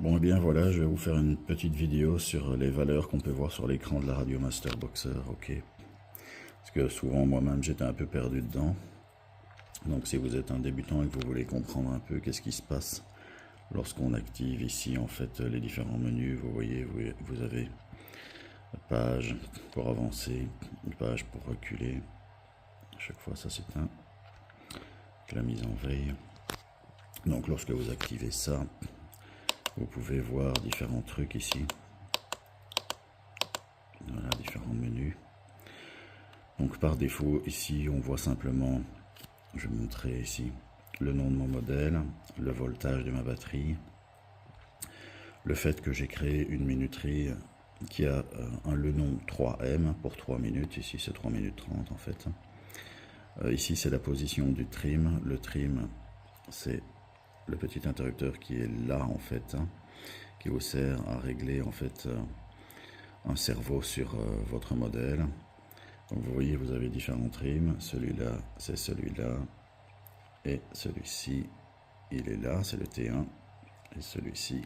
Bon, et bien voilà, je vais vous faire une petite vidéo sur les valeurs qu'on peut voir sur l'écran de la Radiomaster Boxer, ok. Parce que souvent moi-même j'étais un peu perdu dedans. Donc si vous êtes un débutant et que vous voulez comprendre un peu qu'est-ce qui se passe lorsqu'on active ici en fait les différents menus, vous voyez, vous avez une page pour avancer, une page pour reculer. À chaque fois ça s'éteint. La mise en veille. Donc lorsque vous activez ça, vous pouvez voir différents trucs ici. Voilà, différents menus. Donc par défaut, ici, on voit simplement, je vais montrer ici, le nom de mon modèle, le voltage de ma batterie, le fait que j'ai créé une minuterie qui a le nom 3M pour 3 minutes. Ici, c'est 3 minutes 30 en fait. Ici, c'est la position du trim. Le trim, c'est le petit interrupteur qui est là en fait, qui vous sert à régler en fait un servo sur votre modèle. Donc vous voyez, vous avez différents trims. Celui-là, c'est celui-là. Et celui-ci, il est là, c'est le T1. Et celui-ci,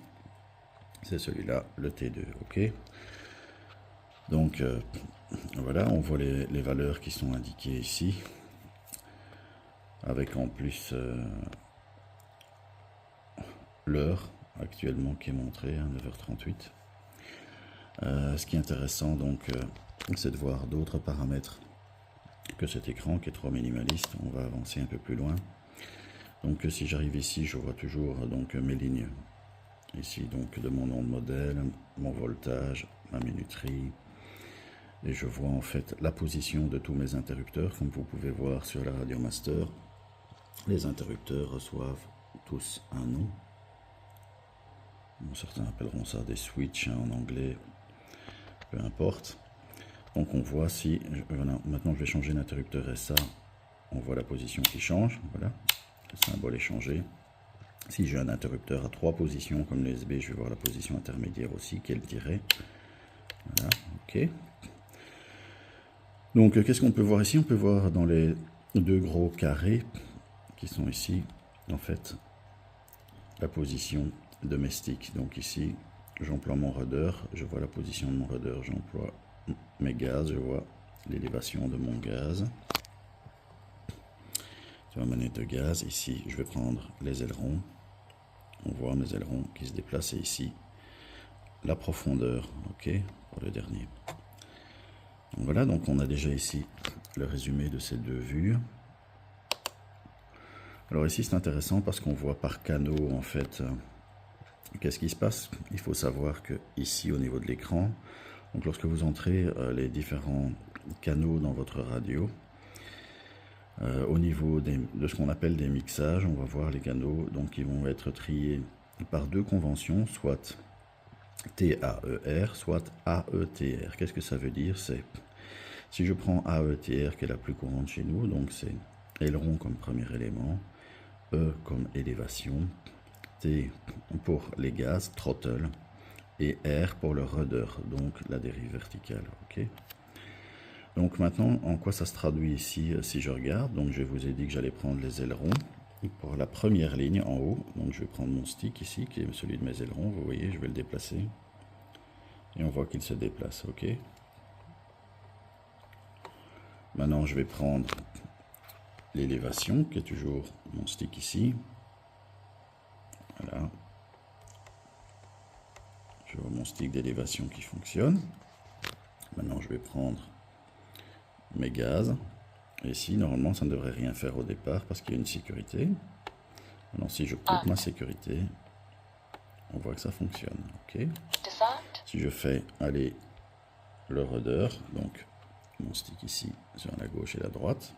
c'est celui-là, le T2. Ok. Donc voilà, on voit les valeurs qui sont indiquées ici. Avec en plus l'heure actuellement qui est montrée, 9h38. Ce qui est intéressant donc, c'est de voir d'autres paramètres que cet écran qui est trop minimaliste. On va avancer un peu plus loin. Donc si j'arrive ici, je vois toujours donc mes lignes ici donc de mon nom de modèle, mon voltage, ma minuterie, et je vois en fait la position de tous mes interrupteurs. Comme vous pouvez voir sur la Radiomaster, les interrupteurs reçoivent tous un nom. Bon, certains appelleront ça des switches en anglais, peu importe. Donc on voit si, voilà, maintenant je vais changer l'interrupteur SA, on voit la position qui change, voilà, le symbole est changé. Si j'ai un interrupteur à 3 positions comme le USB, je vais voir la position intermédiaire aussi, qui est le tiret. Voilà, ok. Donc qu'est-ce qu'on peut voir ici? On peut voir dans les deux gros carrés qui sont ici, en fait, la position domestique. Donc ici, j'emploie mon rudder, je vois la position de mon rudder, j'emploie mes gaz, je vois l'élévation de mon gaz. Sur ma manette de gaz, ici, je vais prendre les ailerons. On voit mes ailerons qui se déplacent et ici, la profondeur, ok, pour le dernier. Donc voilà, donc on a déjà ici le résumé de ces deux vues. Alors ici, c'est intéressant parce qu'on voit par canaux, en fait, qu'est-ce qui se passe. Il faut savoir que ici, au niveau de l'écran, donc lorsque vous entrez les différents canaux dans votre radio, au niveau de ce qu'on appelle des mixages, on va voir les canaux, donc ils vont être triés par deux conventions, soit TAER, soit AETR. Qu'est-ce que ça veut dire? C'est, si je prends AETR, qui est la plus courante chez nous, donc c'est aileron comme premier élément, E comme élévation, T pour les gaz, throttle, et R pour le rudder, donc la dérive verticale. Ok. Donc maintenant, en quoi ça se traduit ici si je regarde? Donc je vous ai dit que j'allais prendre les ailerons pour la première ligne en haut. Donc je vais prendre mon stick ici, qui est celui de mes ailerons. Vous voyez, je vais le déplacer. Et on voit qu'il se déplace, ok. Maintenant, je vais prendre l'élévation, qui est toujours mon stick ici. Voilà. Je vois mon stick d'élévation qui fonctionne. Maintenant, je vais prendre mes gaz. Et ici, normalement, ça ne devrait rien faire au départ parce qu'il y a une sécurité. Maintenant, si je coupe ma sécurité, on voit que ça fonctionne. Ok. Si je fais aller le rudder, donc mon stick ici sur la gauche et la droite,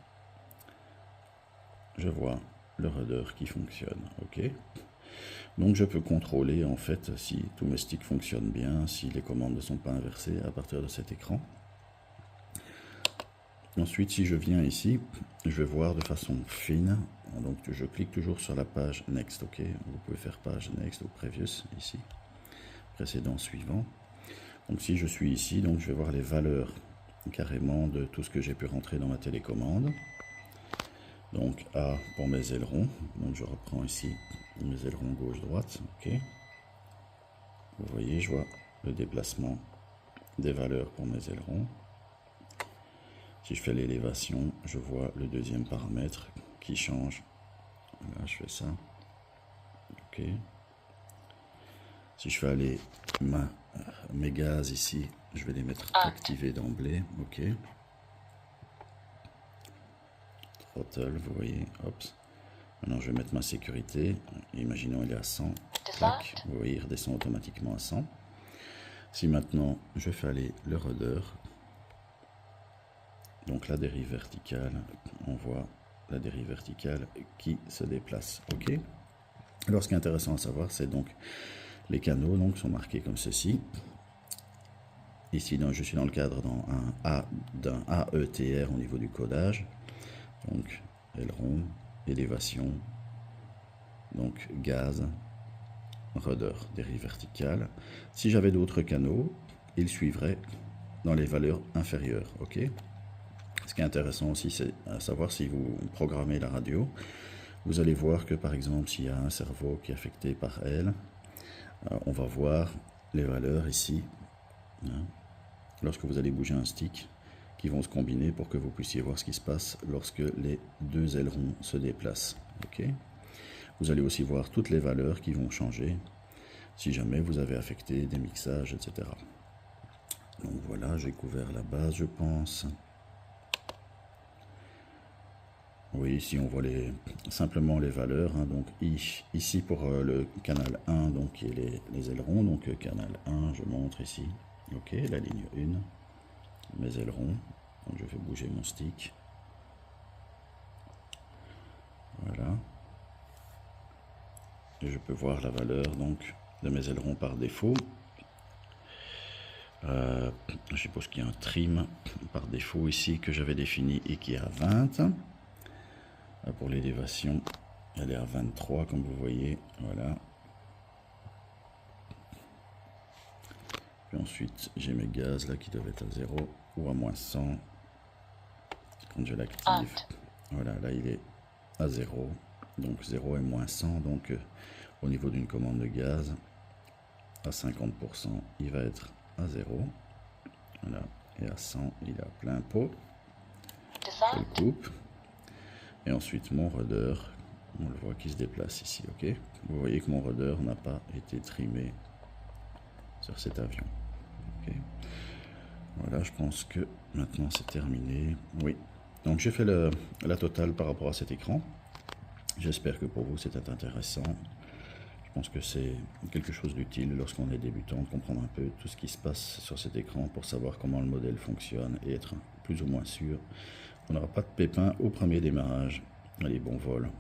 je vois le rudder qui fonctionne. Ok. Donc je peux contrôler en fait si tous mes sticks fonctionnent bien, si les commandes ne sont pas inversées à partir de cet écran. Ensuite, si je viens ici, je vais voir de façon fine. Donc je clique toujours sur la page Next, ok. Vous pouvez faire page Next ou Previous ici, précédent, suivant. Donc si je suis ici, donc je vais voir les valeurs carrément de tout ce que j'ai pu rentrer dans ma télécommande. Donc A pour mes ailerons, donc je reprends ici mes ailerons gauche-droite, ok. voyez, je vois le déplacement des valeurs pour mes ailerons. Si je fais l'élévation, je vois le deuxième paramètre qui change. Là, je fais ça. OK. Si je fais aller mes gaz ici, je vais les mettre activés d'emblée. OK. Throttle, vous voyez, hop. Maintenant, je vais mettre ma sécurité. Imaginons il est à 100. Clac, vous voyez, il redescend automatiquement à 100. Si maintenant, je fais aller le rudder, donc la dérive verticale, on voit la dérive verticale qui se déplace. OK. Alors, ce qui est intéressant à savoir, c'est donc les canaux donc, sont marqués comme ceci. Ici, je suis dans le cadre d'un AETR au niveau du codage. Donc, aileron, élévation, donc gaz, rudder, dérive verticale. Si j'avais d'autres canaux, ils suivraient dans les valeurs inférieures. OK. Ce qui est intéressant aussi, c'est à savoir si vous programmez la radio, vous allez voir que par exemple, s'il y a un servo qui est affecté par L, on va voir les valeurs ici, hein, lorsque vous allez bouger un stick, qui vont se combiner pour que vous puissiez voir ce qui se passe lorsque les deux ailerons se déplacent. OK. Vous allez aussi voir toutes les valeurs qui vont changer si jamais vous avez affecté des mixages, etc. Donc voilà, j'ai couvert la base, je pense. Oui, ici on voit simplement les valeurs. Hein, donc ici pour le canal 1, donc qui est les ailerons. Donc canal 1, je montre ici. OK, la ligne 1, mes ailerons. Donc je vais bouger mon stick. Voilà. Et je peux voir la valeur donc de mes ailerons par défaut. Je suppose qu'il y a un trim par défaut ici que j'avais défini et qui est à 20. Pour l'élévation, elle est à 23 comme vous voyez. Voilà. Puis ensuite, j'ai mes gaz là qui doivent être à 0 ou à moins 100. Quand je l'active, voilà, là il est à 0. Donc 0 et moins 100. Donc au niveau d'une commande de gaz, à 50%, il va être à 0. Voilà. Et à 100, il est à plein pot. Je le coupe. Et ensuite, mon rudder, on le voit qui se déplace ici. OK. Vous voyez que mon rudder n'a pas été trimé sur cet avion. OK. Voilà, je pense que maintenant c'est terminé. Oui. Donc j'ai fait la totale par rapport à cet écran. J'espère que pour vous c'était intéressant. Je pense que c'est quelque chose d'utile lorsqu'on est débutant, de comprendre un peu tout ce qui se passe sur cet écran pour savoir comment le modèle fonctionne et être plus ou moins sûr qu'on n'aura pas de pépins au premier démarrage. Allez, bon vol.